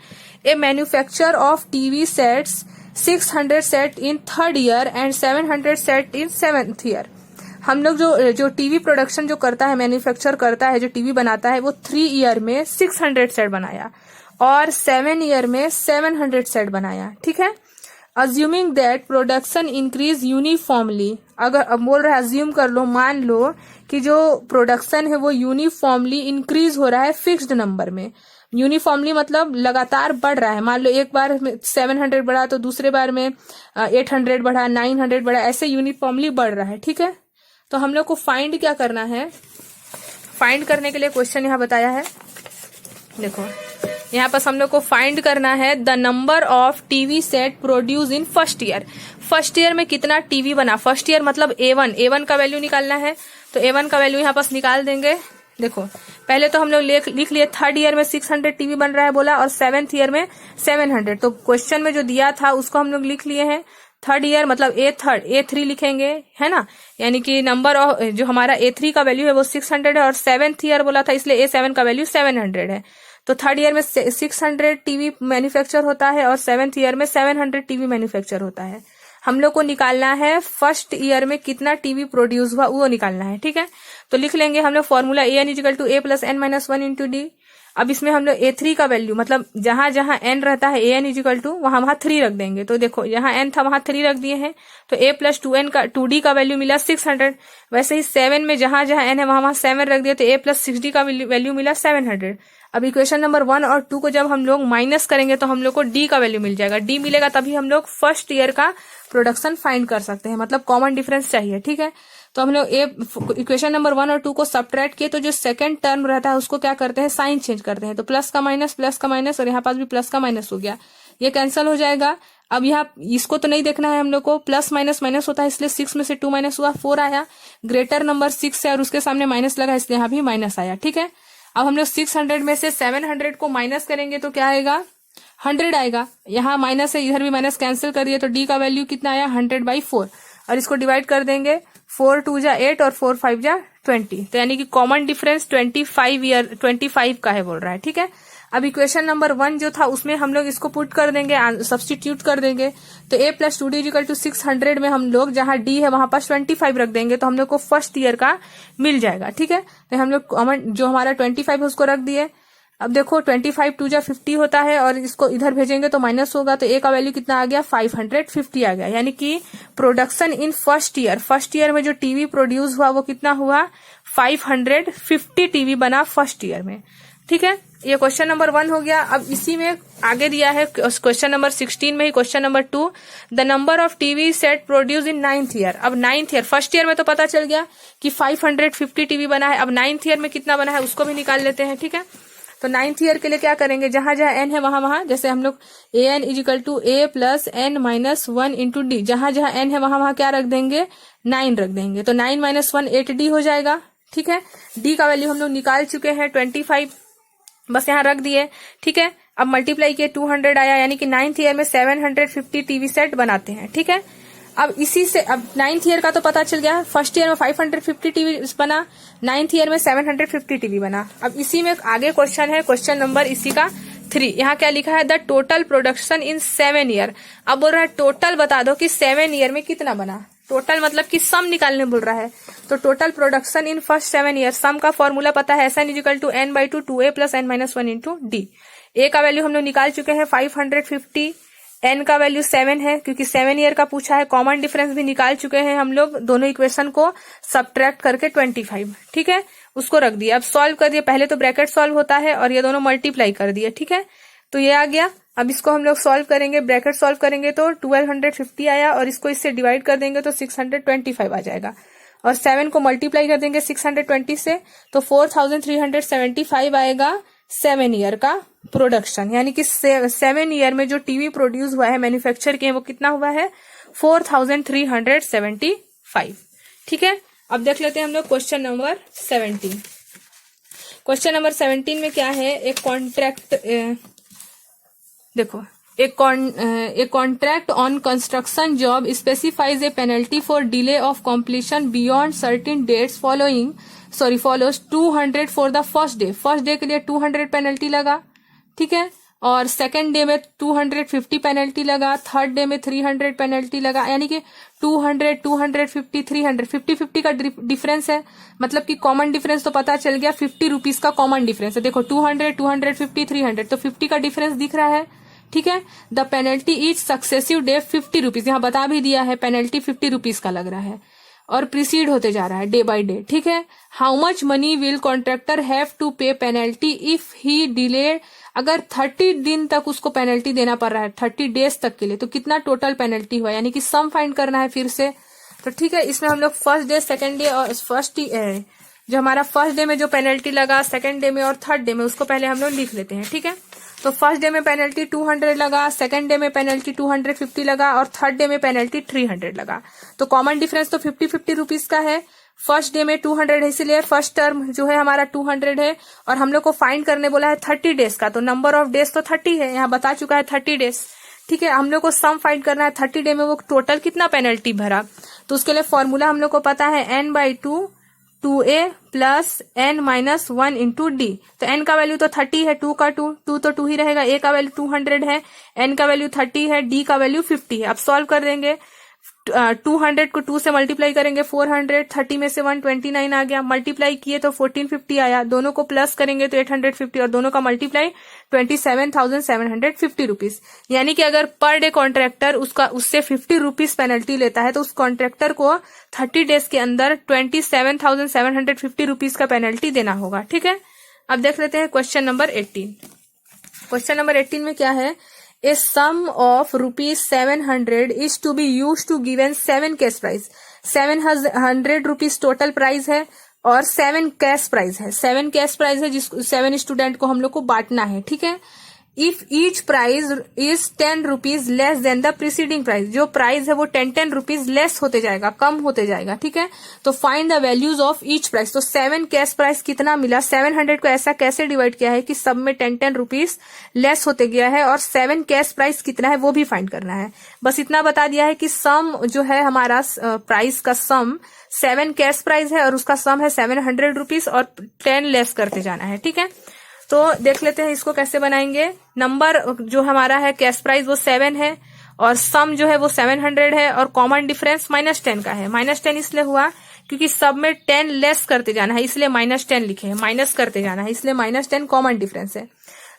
a manufacture of TV sets 600 set in 3rd year and 700 set in 7th year. हम लोग जो टीवी प्रोडक्शन जो करता है, मैन्युफैक्चर करता है, जो टीवी बनाता है, वो 3 ईयर में 600 सेट बनाया और 7 ईयर में 700 सेट बनाया। ठीक है, assuming that production increase uniformly, अगर अब बोल रहा है अज्यूम कर लो, मान लो कि जो प्रोडक्शन है वो यूनिफॉर्मली इंक्रीज हो रहा है फिक्स्ड नंबर में। यूनिफॉर्मली मतलब लगातार बढ़ रहा है, मान लो एक बार में 700 बढ़ा तो दूसरे बार में 800 बढ़ा, 900 बढ़ा, ऐसे यूनिफॉर्मली बढ़ रहा है। ठीक है, तो हम लोग को फाइंड क्या करना है, फाइंड करने के लिए क्वेश्चन यहाँ बताया है, देखो यहाँ पर हम लोग को फाइंड करना है the number of TV set produce in first year. First year में कितना टीवी बना, फर्स्ट ईयर मतलब A1 का वैल्यू निकालना है, तो A1 का वैल्यू यहाँ पास निकाल देंगे। देखो पहले तो हम लोग लिख लिए 3rd ईयर में 600 टीवी बन रहा है बोला और 7th ईयर में 700, तो क्वेश्चन में जो दिया था उसको हम लोग लिख लिए हैं। 3rd ईयर मतलब A3 लिखेंगे, है ना, यानी कि नंबर ऑफ जो हमारा A3 का वैल्यू है वो 600 है और 7th ईयर बोला था इसलिए A7 का वैल्यू 700 है। तो 3rd ईयर में 600 टीवी मैन्युफैक्चर होता है और 7th ईयर में 700 टीवी मैन्युफैक्चर होता है। हम लोग को निकालना है फर्स्ट ईयर में कितना टीवी प्रोड्यूस हुआ वो निकालना है। ठीक है, तो लिख लेंगे हम लोग formula an is equal to a plus n minus 1 into d. अब इसमें हम लोग A3 का वैल्यू मतलब जहां जहां n रहता है an इजिकल टू वहां 3 रख देंगे। तो देखो यहाँ n था वहां 3 रख दिए हैं, तो a प्लस 2d का वैल्यू मिला 600। वैसे ही 7 में जहां जहां n है वहां 7 रख दिए, तो a प्लस 6d का वैल्यू मिला 700। अब इक्वेशन नंबर 1 और 2 को जब हम लोग माइनस करेंगे तो हम लोग को d का वैल्यू मिल जाएगा। d मिलेगा तभी हम लोग फर्स्ट ईयर का प्रोडक्शन फाइंड कर सकते हैं, मतलब कॉमन डिफरेंस चाहिए। ठीक है, तो हम लोग इक्वेशन नंबर 1 और 2 को सब्ट्रैक्ट किए, तो जो सेकंड टर्म रहता है उसको क्या करते हैं, साइन चेंज करते हैं। तो प्लस का माइनस और यहाँ पास भी प्लस का माइनस हो गया, ये कैंसिल हो जाएगा। अब यहाँ इसको तो नहीं देखना है हम लोग को, प्लस माइनस माइनस होता है इसलिए 6 में से 2 माइनस हुआ 4 आया। ग्रेटर नंबर 6 है और उसके सामने माइनस लगा इसलिए यहाँ भी माइनस आया। ठीक है, अब हम लोग 600 में से 700 को माइनस करेंगे तो क्या आएगा, 100 आएगा। यहाँ माइनस है, इधर भी माइनस कैंसिल कर दिया, तो डी का वैल्यू कितना आया 100/4 और इसको डिवाइड कर देंगे, 4 2 जा 8 और 4 5 जा 20, तो यानी कि कॉमन डिफरेंस 25 का है बोल रहा है। ठीक है, अब इक्वेशन नंबर 1 जो था उसमें हम लोग इसको पुट कर देंगे, सब्सटीट्यूट कर देंगे, तो a plus 2d equal to 600 में हम लोग जहां d है वहां पर 25 रख देंगे तो हम लोग को फर्स्ट ईयर का मिल जाएगा। ठीक है, तो हम लोग कॉमन जो हमारा 25 है उसको रख दिए। अब देखो 25 2 जा 50 होता है और इसको इधर भेजेंगे तो माइनस होगा, तो a का वैल्यू कितना आ गया 550 आ गया, यानी कि प्रोडक्शन इन फर्स्ट ईयर में जो टीवी प्रोड्यूस हुआ वो कितना हुआ 550 टीवी बना फर्स्ट ईयर में। ठीक है, ये क्वेश्चन नंबर 1 हो गया। अब इसी में आगे दिया है क्वेश्चन नंबर 16 में ही question number 2, the number of TV set produce in 9th year. अब 9th ईयर, फर्स्ट ईयर में तो पता चल गया कि 550 टीवी बना है, अब 9th ईयर में कितना बना है उसको भी निकाल लेते हैं। ठीक है, तो 9th ईयर के लिए क्या करेंगे, जहां जहां n है वहां जैसे हम लोग an is equal to a plus n minus 1 into d, जहां जहां n है वहां क्या रख देंगे 9 रख देंगे, तो 9 माइनस 1 8d हो जाएगा। ठीक है, d का वैल्यू हम लोग निकाल चुके हैं 25, बस यहाँ रख दिए। ठीक है, अब मल्टीप्लाई किए 200 आया, यानी कि 9th ईयर में 750 टीवी सेट बनाते हैं। ठीक है, अब इसी से अब 9th ईयर का तो पता चल गया, फर्स्ट ईयर में 550 टीवी बना, 9th ईयर में 750 टीवी बना। अब इसी में आगे क्वेश्चन है, क्वेश्चन नंबर इसी का 3, यहाँ क्या लिखा है, the total production in 7 year. अब बोल रहा है टोटल बता दो कि 7 ईयर में कितना बना, टोटल मतलब कि सम निकालने बोल रहा है। तो total production in first 7 year, sum का फॉर्मूला पता है, SN is equal to n/2 2a plus n minus 1 into D. A का वैल्यू हम लोग निकाल चुके हैं 550, n का वैल्यू 7 है क्योंकि 7 ईयर का पूछा है, कॉमन डिफरेंस भी निकाल चुके हैं हम लोग, दोनों इक्वेशन को सब्ट्रैक्ट करके 25। ठीक है, उसको रख दिया। अब सॉल्व कर दिए, पहले तो ब्रैकेट सॉल्व होता है और ये दोनों मल्टीप्लाई कर दिए। ठीक है, तो ये आ गया। अब इसको हम लोग सॉल्व करेंगे, ब्रैकेट सॉल्व करेंगे तो 1250 आया और इसको इससे डिवाइड कर देंगे तो 625 आ जाएगा और 7 को मल्टीप्लाई कर देंगे 620 से तो 4375 आएगा 7 ईयर का प्रोडक्शन, यानी कि 7 ईयर में जो टीवी प्रोड्यूस हुआ है, मैन्युफैक्चर किए, वो कितना हुआ है 4375। ठीक है, अब देख लेते हैं हम लोग क्वेश्चन नंबर 17। क्वेश्चन नंबर 17 में क्या है, एक कॉन्ट्रैक्ट, देखो, A contract on construction job specifies a penalty for delay of completion beyond certain dates follows 200 for the first day। First day के लिए 200 पेनल्टी लगा, ठीक है, और सेकेंड डे में 250 पेनल्टी लगा, थर्ड डे में 300 पेनल्टी लगा, यानी कि 200, 250, 300, 50-50 का डिफरेंस है, मतलब कि कॉमन डिफरेंस तो पता चल गया, 50 रुपीज का कॉमन डिफरेंस है। देखो 200, 250, 300, तो 50 का डिफरेंस दिख रहा है, ठीक है। The penalty is successive day 50 rupees, यहाँ बता भी दिया है पेनल्टी 50 रुपीज का लग रहा है, और प्रीसीड होते जा रहा है डे बाय डे, ठीक है। How much money will contractor have to pay penalty if he delay, अगर 30 दिन तक उसको पेनल्टी देना पड़ रहा है, 30 डेज तक के लिए, तो कितना टोटल पेनल्टी हुआ, यानी कि सम फाइंड करना है फिर से। तो ठीक है, इसमें हम लोग फर्स्ट डे, सेकेंड डे और जो हमारा फर्स्ट डे में जो पेनल्टी लगा, सेकेंड डे में और थर्ड डे में, उसको पहले हम लोग लिख लेते हैं, ठीक है। तो फर्स्ट डे में पेनल्टी 200 लगा, सेकंड डे में पेनल्टी 250 लगा, और थर्ड डे में पेनल्टी 300 लगा। तो कॉमन डिफरेंस तो 50-50 रुपीज का है। फर्स्ट डे में 200 है, इसीलिए फर्स्ट टर्म जो है हमारा 200 है, और हम लोग को फाइंड करने बोला है 30 डेज का, तो नंबर ऑफ डेज तो 30 है, यहाँ बता चुका है 30 डेज, ठीक है। हम लोग को सम फाइंड करना है 30 डे में वो टोटल कितना पेनल्टी भरा, तो उसके लिए फॉर्मूला हम लोग को पता है n/2 2a plus n minus 1 into D. तो n का वैल्यू तो 30 है, 2 का 2 तो 2 ही रहेगा, a का वैल्यू 200 है, n का वैल्यू 30 है, d का वैल्यू 50 है। अब सॉल्व कर देंगे, 200 को 2 से मल्टीप्लाई करेंगे 400, 30 में से 129 आ गया, मल्टीप्लाई किए तो 1450 आया, दोनों को प्लस करेंगे तो 850, और दोनों का मल्टीप्लाई 27,750 रुपीज। यानी कि अगर पर डे कॉन्ट्रैक्टर उससे 50 रुपीज पेनल्टी लेता है, तो उस कॉन्ट्रैक्टर को 30 डेज के अंदर 27,750 रुपीज का पेनल्टी देना होगा, ठीक है। अब देख लेते हैं क्वेश्चन नंबर 18। क्वेश्चन नंबर 18 में क्या है, A sum of ₹700 is to be used to given 7 cash price। 700 rupees total price है और 7 कैश प्राइस है। 7 कैश प्राइस है जिसको 7 स्टूडेंट को हम लोग को बांटना है, ठीक है। If each price is 10 rupees less than the preceding price, जो प्राइस है वो 10 रुपीज लेस होते जाएगा, कम होते जाएगा, ठीक है। तो find the values of each price. तो 7 कैश प्राइस कितना मिला, 700 को ऐसा कैसे डिवाइड किया है कि सब में 10 रुपीज लेस होते गया है, और 7 कैश प्राइस कितना है वो भी फाइंड करना है। बस इतना बता दिया है कि सम जो है हमारा प्राइस का सम 7 कैश प्राइस है, और उसका सम है 700 रुपीज, और 10 लेस करते जाना है, ठीक है। तो देख लेते हैं इसको कैसे बनाएंगे। नंबर जो हमारा है कैश प्राइस वो 7 है, और सम जो है वो 700 है, और कॉमन डिफरेंस -10 का है। -10 इसलिए हुआ क्योंकि सब में 10 लेस करते जाना है, इसलिए -10 लिखे हैं, माइनस करते जाना है, इसलिए -10 कॉमन डिफरेंस है।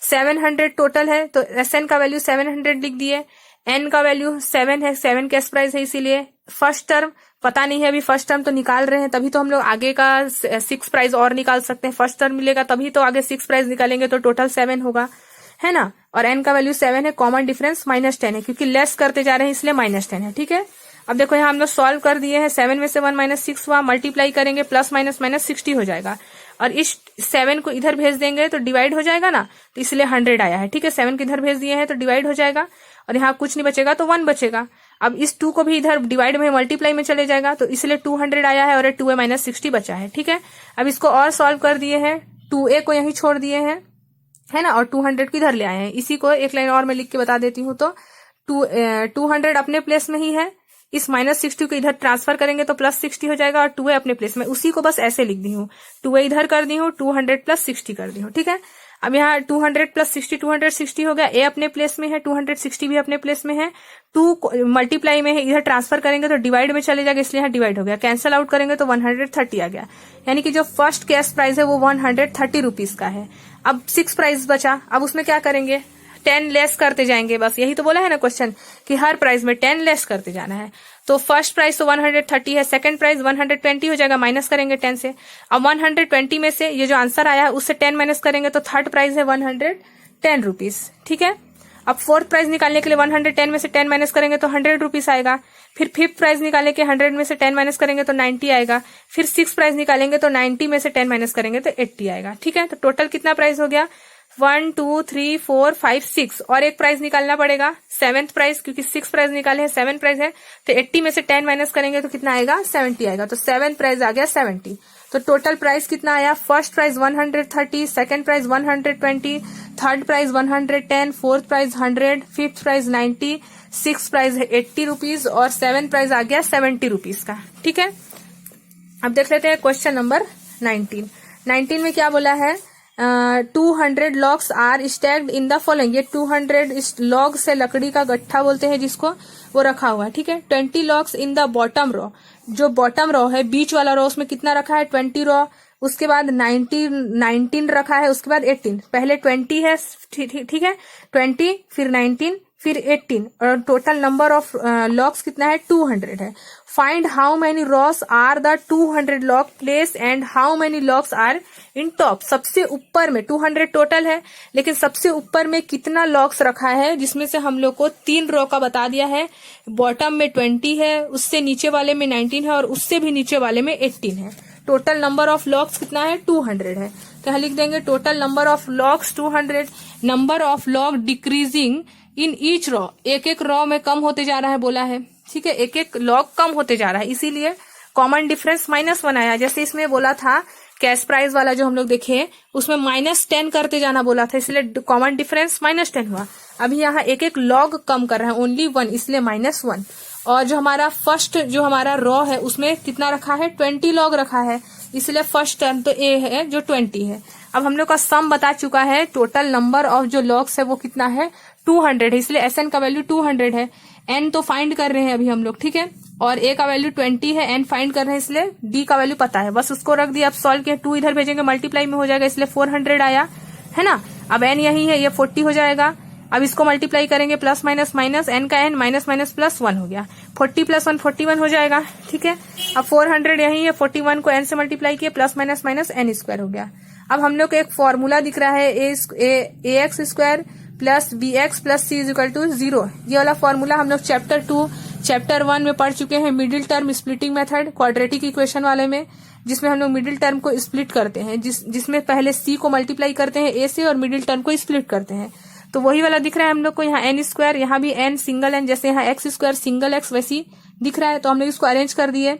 700 टोटल है, तो SN का वैल्यू 700 लिख दिए, N का वैल्यू 7 है, 7 कैश प्राइस है, इसीलिए फर्स्ट टर्म पता नहीं है, अभी फर्स्ट टर्म तो निकाल रहे हैं, तभी तो हम लोग आगे का 6 प्राइस और निकाल सकते हैं। फर्स्ट टर्म मिलेगा तभी तो आगे 6 प्राइस निकालेंगे, तो टोटल 7 होगा, है ना। और n का वैल्यू 7 है, कॉमन डिफरेंस -10 है, क्योंकि लेस करते जा रहे हैं इसलिए -10 है, ठीक है। अब देखो यहाँ हम लोग सॉल्व कर दिए हैं, 7 में से 1 - 6 हुआ, मल्टीप्लाई करेंगे प्लस माइनस -60 हो जाएगा, और इस 7 को इधर भेज देंगे तो डिवाइड हो जाएगा ना, तो इसलिए 100 आया है, ठीक है। 7 को इधर भेज दिए हैं तो डिवाइड हो जाएगा, और यहाँ कुछ नहीं बचेगा तो 1 बचेगा। अब इस 2 को भी इधर डिवाइड में मल्टीप्लाई में चले जाएगा, तो इसलिए 200 आया है, और 2a -60 बचा है, ठीक है। अब इसको और सॉल्व कर दिए हैं, 2a को यहीं छोड़ दिए हैं, है ना, और 200 को इधर ले आए हैं। इसी को एक लाइन और मैं लिख के बता देती हूँ, तो 200 अपने प्लेस में ही है, इस -60 को इधर ट्रांसफर करेंगे तो +60 हो जाएगा, और 2a अपने प्लेस में, उसी को बस ऐसे लिख दी हूँ, 2a इधर कर दी हूँ, 200 + 60 कर दी हूँ, ठीक है। अब यहाँ 200 + 60 260 हो गया, a अपने प्लेस में है, 260 भी अपने प्लेस में है, 2 मल्टीप्लाई में है, इधर ट्रांसफर करेंगे तो डिवाइड में चले जाएगा, इसलिए यहाँ डिवाइड हो गया, कैंसिल आउट करेंगे तो 130 आ गया। यानी कि जो फर्स्ट कैश प्राइस है वो 130 रुपीज का है। अब 6 प्राइस बचा, अब उसमें क्या करेंगे, 10 लेस करते जाएंगे, बस यही तो बोला है ना क्वेश्चन कि हर प्राइस में 10 लेस करते जाना है। तो फर्स्ट प्राइस तो 130 है, सेकंड प्राइस 120 हो जाएगा, माइनस करेंगे 10 से। अब 120 में से ये जो आंसर आया है उससे 10 माइनस करेंगे तो थर्ड प्राइस है 110 रुपीज, ठीक है। अब फोर्थ प्राइस निकालने के लिए 110 में से 10 माइनस करेंगे तो 100 रुपीज आएगा। फिर फिफ्थ प्राइस निकालने के 100 में से 10 माइनस करेंगे तो 90 आएगा। फिर सिक्स प्राइस निकालेंगे तो 90 में से 10 माइनस करेंगे तो 80 आएगा, ठीक है। तो टोटल कितना प्राइस हो गया, 1 2 3 4 5 6 और एक प्राइस निकालना पड़ेगा, 7th प्राइस, क्योंकि 6 प्राइस निकाले हैं, 7 प्राइस है, तो 80 में से 10 माइनस करेंगे तो कितना आएगा, 70 आएगा। तो 7th प्राइस आ गया 70। तो टोटल प्राइस कितना आया, first price 130, second price 120, third price 110, fourth price 100, fifth price 90, six price है 80 रुपीज और 7th प्राइस आ गया 70 रुपीज का। ठीक है, अब देख लेते हैं क्वेश्चन नंबर 19 में क्या बोला है, 200 logs are stacked in the following. ये 200 लॉग से लकड़ी का गट्ठा बोलते हैं जिसको, वो रखा हुआ है। ठीक है, 20 logs in the bottom row, जो बॉटम रो है, बीच वाला रो, उसमें कितना रखा है, 20 रो। उसके बाद 19 रखा है, उसके बाद 18, पहले 20 है, ठीक है, 20 फिर 19 फिर 18 और टोटल नंबर ऑफ लॉक्स कितना है, 200 है। Find how many rows are the 200 log placed and how many logs are in top. सबसे ऊपर में 200 टोटल है, लेकिन सबसे ऊपर में कितना लॉक्स रखा है, जिसमें से हम लोग को 3 रो का बता दिया है। बॉटम में 20 है, उससे नीचे वाले में 19 है और उससे भी नीचे वाले में 18 है। टोटल नंबर ऑफ लॉक्स कितना है, 200 है। तो यहाँ लिख देंगे total number of locks 200। Number of lock decreasing in each raw, एक एक रॉ में कम होते जा रहा है बोला है। ठीक है, एक एक लॉग कम होते जा रहा है, इसीलिए कॉमन डिफरेंस -1 आया। जैसे इसमें बोला था कैश प्राइस वाला जो हम लोग देखे, उसमें -10 करते जाना बोला था, इसलिए कॉमन डिफरेंस -10 हुआ। अभी यहाँ एक एक लॉग कम कर रहे हैं, ओनली 1, इसलिए -1। और जो हमारा फर्स्ट जो हमारा रॉ है उसमें कितना रखा है, 20 लॉग रखा है, इसलिए फर्स्ट टर्म तो ए है जो 20 है। अब हम लोग का सम बता चुका है, टोटल नंबर ऑफ जो लॉग्स है वो कितना है, 200 है, इसलिए एसएन का वैल्यू 200 है। एन तो फाइंड कर रहे हैं अभी हम लोग, ठीक है, और ए का वैल्यू 20 है, एन फाइंड कर रहे हैं, इसलिए डी का वैल्यू पता है, बस उसको रख दिया। अब सॉल्व किया, 2 इधर भेजेंगे मल्टीप्लाई में हो जाएगा, इसलिए 400 आया, है ना। अब एन यही है, ये 40 हो जाएगा। अब इसको मल्टीप्लाई करेंगे, प्लस माइनस माइनस, एन का एन माइनस माइनस प्लस 1 हो गया, 40 + 1 41 हो जाएगा। ठीक है, अब 400 यही है, 41 को एन से मल्टीप्लाई किए, plus minus minus n square हो गया। अब हम लोग को एक फॉर्मूला दिख रहा है, A X square plus B X plus C is equal to 0। ये वाला फॉर्मूला हम लोग चैप्टर 1 में पढ़ चुके हैं, middle term splitting method, quadratic equation वाले में, जिसमें हम लोग मिडिल टर्म को स्प्लिट करते हैं, जिसमें पहले सी को मल्टीप्लाई करते हैं ए से और मिडिल टर्म को स्प्लिट करते हैं। तो वही वाला दिख रहा है हम लोग को, यहाँ एन स्क्वायर, यहाँ भी एन सिंगल एन, जैसे यहाँ एक्स स्क्वायर सिंगल एक्स वैसी दिख रहा है। तो हम लोग इसको अरेंज कर दिए,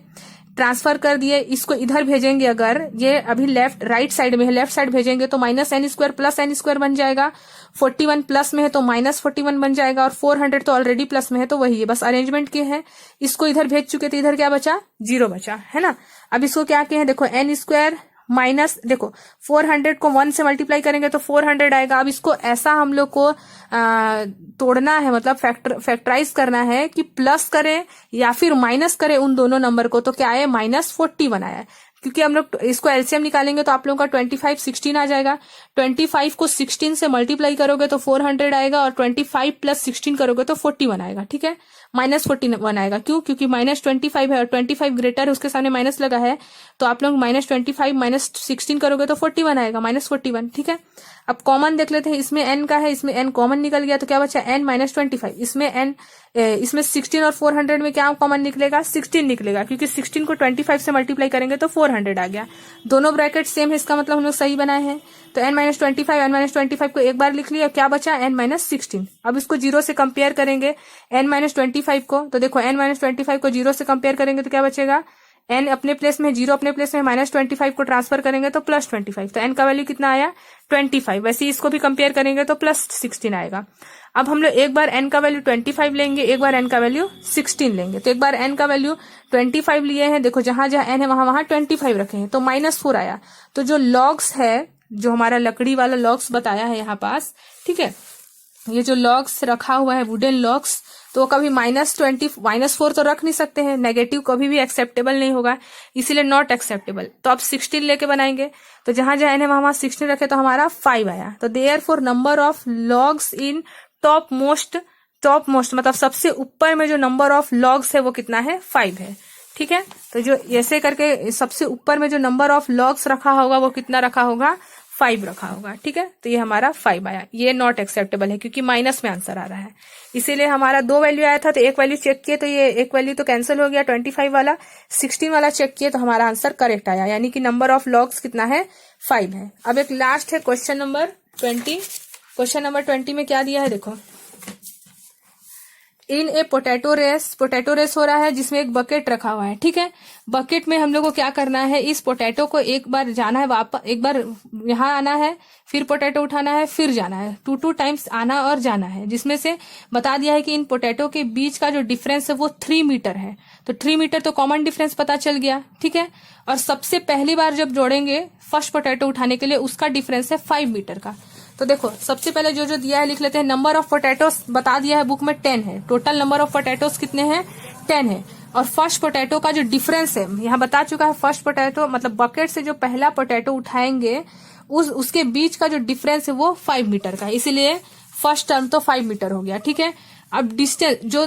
ट्रांसफर कर दिए, इसको इधर भेजेंगे, अगर ये अभी राइट साइड में है, लेफ्ट साइड भेजेंगे तो -n² प्लस n² बन जाएगा। 41 प्लस में है तो -41 बन जाएगा, और 400 तो ऑलरेडी प्लस में है तो वही है, बस अरेंजमेंट के हैं। इसको इधर भेज चुके थे, इधर क्या बचा, 0 बचा, है ना। अब इसको क्या कहे, देखो n² माइनस, देखो 400 को 1 से मल्टीप्लाई करेंगे तो 400 आएगा। अब इसको ऐसा हम लोग को तोड़ना है, मतलब फैक्टराइज करना है कि प्लस करें या फिर माइनस करें उन दोनों नंबर को। तो क्या है, -41 आया है, क्योंकि हम लोग इसको एलसीएम निकालेंगे तो आप लोगों का 25 16 आ जाएगा। 25 को 16 से मल्टीप्लाई करोगे तो 400 आएगा, और 25 + 16 करोगे तो 41 आएगा। ठीक है, -41 आएगा, क्यों, क्योंकि -25 है और 25 ग्रेटर है, उसके सामने माइनस लगा है, तो आप लोग -25 - 16 करोगे तो 41 आएगा, -41। ठीक है, अब कॉमन देख लेते हैं, इसमें n का है, इसमें n कॉमन निकल गया तो क्या बचा, n -25। इसमें 16 और 400 में क्या कॉमन निकलेगा, 16 निकलेगा, क्योंकि 16 को 25 से मल्टीप्लाई करेंगे तो 400 आ गया। दोनों ब्रैकेट सेम है, इसका मतलब हम लोग सही बनाए हैं। तो n -25 को एक बार लिख लिया, क्या बचा, n -16। अब इसको 0 से कंपेयर करेंगे n -25 को, तो देखो n -25 को 0 से कंपेयर करेंगे तो क्या बचेगा, n अपने प्लेस में, 0 अपने प्लेस में, -25 को ट्रांसफर करेंगे तो +25, तो n का वैल्यू कितना आया, 25। वैसे इसको भी कंपेयर करेंगे तो +16 आएगा। अब हम लोग एक बार n का वैल्यू 25 लेंगे, एक बार n का वैल्यू 16 लेंगे। तो एक बार n का वैल्यू 25 लिए हैं, देखो जहां जहां n है वहां 25 रखे हैं, तो -4 आया। तो जो लॉग्स है, जो हमारा लकड़ी वाला लॉग्स बताया है यहाँ पास, ठीक है, ये जो लॉग्स रखा हुआ है वुडन लॉग्स, तो कभी -4 तो रख नहीं सकते हैं, नेगेटिव कभी भी एक्सेप्टेबल नहीं होगा, इसीलिए नॉट एक्सेप्टेबल। तो अब 16 लेके बनाएंगे, तो जहां जहां n है वहां 16 रखे, तो हमारा 5 आया। तो therefore number of logs in top most मतलब सबसे ऊपर में जो नंबर ऑफ लॉग्स है वो कितना है, 5 है। ठीक है, तो जो ऐसे करके सबसे ऊपर में जो नंबर ऑफ लॉग्स रखा होगा वो कितना रखा होगा, 5 रखा होगा। ठीक है, तो ये हमारा 5 आया, ये नॉट एक्सेप्टेबल है क्योंकि माइनस में आंसर आ रहा है, इसीलिए हमारा 2 वैल्यू आया था, तो एक वैल्यू चेक किए तो ये एक वैल्यू तो कैंसिल हो गया, 25 वाला, 16 वाला चेक किए तो हमारा आंसर करेक्ट आया, यानी कि नंबर ऑफ लॉग्स कितना है, 5 है। अब एक लास्ट है क्वेश्चन नंबर 20। क्वेश्चन नंबर 20 में क्या दिया है देखो, इन ए पोटैटो रेस हो रहा है जिसमें एक बकेट रखा हुआ है, ठीक है। बकेट में हम लोग को क्या करना है, इस पोटैटो को एक बार जाना है वापस, एक बार यहाँ आना है, फिर पोटैटो उठाना है, फिर जाना है, 2 टाइम्स आना और जाना है, जिसमें से बता दिया है कि इन पोटैटो के बीच का जो डिफरेंस है वो 3 मीटर है। तो 3 मीटर तो कॉमन डिफरेंस पता चल गया, ठीक है। और सबसे पहली बार जब जोड़ेंगे फर्स्ट पोटैटो उठाने के लिए, उसका डिफरेंस है 5 मीटर का। तो देखो सबसे पहले जो दिया है लिख लेते हैं। नंबर ऑफ पोटैटोस बता दिया है बुक में 10 है, टोटल नंबर ऑफ पोटैटोस कितने हैं, 10 है। और फर्स्ट पोटैटो का जो डिफरेंस है यहाँ बता चुका है, फर्स्ट पोटैटो मतलब बकेट से जो पहला पोटैटो उठाएंगे उसके बीच का जो डिफरेंस है वो 5 मीटर का, इसीलिए फर्स्ट टर्म तो 5 मीटर हो गया, ठीक है। अब डिस्टेंस जो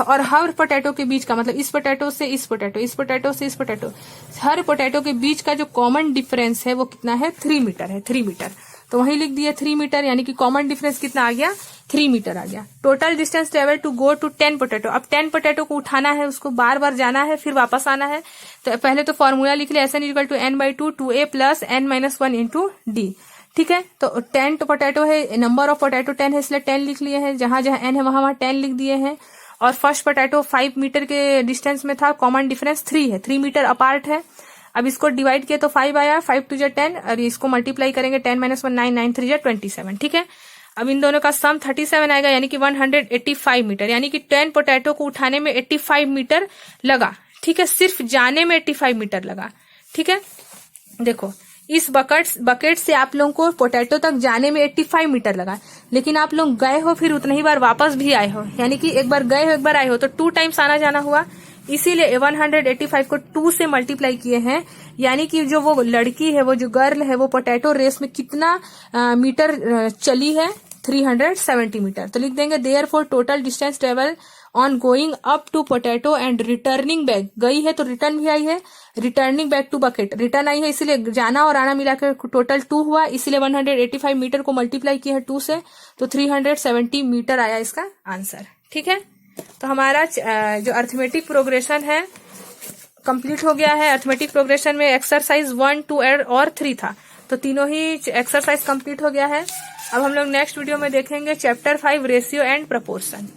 और हर पोटैटो के बीच का मतलब इस पोटैटो से इस पोटैटो, इस पोटैटो से इस पोटैटो, हर पोटैटो के बीच का जो कॉमन डिफरेंस है वो कितना है, 3 मीटर है, 3 मीटर। तो वही लिख दिया 3 मीटर, यानी कि कॉमन डिफरेंस कितना आ गया, 3 मीटर आ गया। Total distance travel to go to 10 potato. अब 10 पोटैटो को उठाना है, उसको बार बार जाना है, फिर वापस आना है। तो पहले तो फॉर्मूला लिख ले, SN = n/2 2a + n-1 × d, ठीक है। तो 10 पोटैटो है, नंबर ऑफ पोटैटो 10 है, इसलिए 10 लिख लिए हैं, जहां जहां n है वहां 10 लिख दिए हैं। और फर्स्ट पोटैटो 5 मीटर के डिस्टेंस में था, कॉमन डिफरेंस 3 है, 3 मीटर अपार्ट है। अब इसको डिवाइड किया तो 5 आया, 5 2 10, और इसको मल्टीप्लाई करेंगे 10 - 1 9 9 3 27, ठीक है। अब इन दोनों का सम 37 आएगा, यानी कि 185 मीटर, यानी कि 10 पोटैटो को उठाने में 85 मीटर लगा, ठीक है। सिर्फ जाने में 85 मीटर लगा, ठीक है। देखो इस बकेट से आप लोगों को पोटैटो तक जाने में 85 मीटर लगा, लेकिन आप लोग गए हो फिर उतनी ही बार वापस भी आए हो, यानी कि एक बार गए हो एक बार आए हो, तो 2 टाइम्स आना जाना हुआ, इसीलिए 185 को 2 से मल्टीप्लाई किए हैं। यानी कि जो वो लड़की है, वो जो गर्ल है, वो पोटैटो रेस में कितना मीटर चली है, 370 मीटर। तो लिख देंगे therefore total distance travel on going up to potato and returning back, गई है तो रिटर्न भी आई है, returning back to bucket return आई है, इसलिए जाना और आना मिलाकर टोटल 2 हुआ, इसलिए 185 मीटर को मल्टीप्लाई किया है 2 से, तो 370 मीटर आया इसका आंसर, ठीक है। तो हमारा जो अर्थमेटिक प्रोग्रेशन है कंप्लीट हो गया है। अर्थमेटिक प्रोग्रेशन में एक्सरसाइज 1 2 और 3 था, तो तीनों ही एक्सरसाइज कंप्लीट हो गया है। अब हम लोग नेक्स्ट वीडियो में देखेंगे चैप्टर 5 रेशियो एंड प्रपोर्शन।